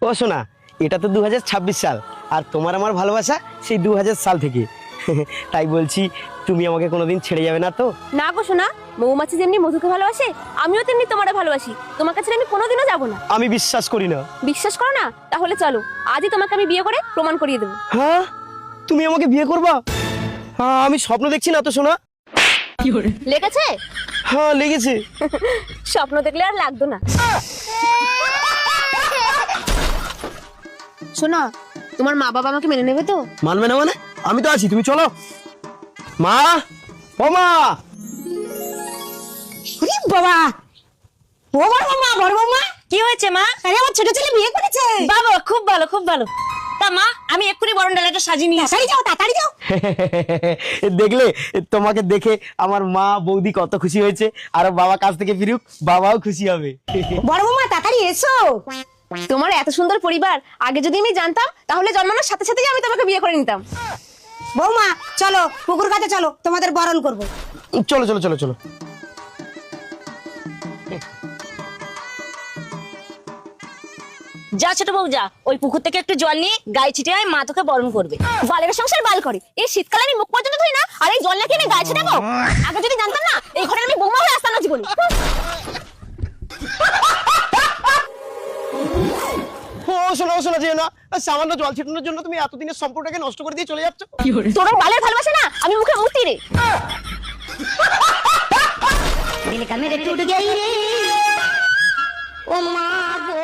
ও শোনা, এটা তো 2026 সাল, আর তোমার আমার ভালোবাসা সেই 2000 সাল থেকে। তাই বলছি, তুমি আমাকে কোনোদিন ছেড়ে যাবে না তো? না গো সোনা, মৌমাছি যেমনি মধুকে ভালোবাসে, আমিও তেমনি তোমারে ভালোবাসি। তোমার কাছে আমি কোনোদিনও যাব না। আমি বিশ্বাস করি না। বিশ্বাস করো না? তাহলে চলো, আজই তোমাকে আমি বিয়ে করে প্রমাণ করিয়ে দেবো। হ্যাঁ, তুমি আমাকে বিয়ে করবা? হ্যাঁ, আমি স্বপ্ন দেখছি না তো শোনা। লেগেছে? হ্যাঁ লেগেছে। স্বপ্ন দেখলে আর লাগতো না। শোনো, তোমার মা বাবা আমাকে মেনে নেবে তো? মানবে না মানে? আমি তো আছি, তুমি চলো। মা, ও মা। ওরে বাবা, ও বড় মামা, কি হয়েছে মা? আরে আমার ছোট ছেলে বিয়ে করেছে। বাবা খুব ভালো খুব ভালো। তা মা, আমি এক্ষুনি বরণ ডালাটা সাজিয়ে নিয়ে আসি। তাড়াতাড়ি যাও। দেখলে, তোমাকে দেখে আমার মা বৌদি কত খুশি হয়েছে। আর বাবা কাছ থেকে ফিরুক, বাবাও খুশি হবে। বড় মামা তাড়াতাড়ি এসো। তোমার এত সুন্দর পরিবার আগে যদি আমি জানতাম, তাহলে জন্মানোর সাথে সাথেই আমি তোমাকে বিয়ে করে নিতাম। বৌমা চলো পুকুর কাছে চলো, তোমাদের বরণ করবো। চলো চলো চলো চলো। যা ছোট বউ যা, ওই পুকুর থেকে একটু জল নিয়ে গায়ে ছিটে আয়, মা তোকে বরণ করবে। বালের সংসার বাল করে, এই শীতকালে আমি মুখ পর্যন্ত ধুই না, আর এই জল নাকি আমি গায়ে ছিটাবো? আগে যদি জানতাম না, এই ঘরে আমি বৌমা হয়ে আসতাম না জীবনে। ও শোনো শোনো, যেও না। সামান্য জল ছিটানোর জন্য তুমি এতদিনের সম্পর্কটাকে নষ্ট করে দিয়ে চলে যাচ্ছ। তোরা বালের ভালোবাসে না, আমি মুখে মুতি রে। দিল কা মেরে টুট গই রে, ও মা গো।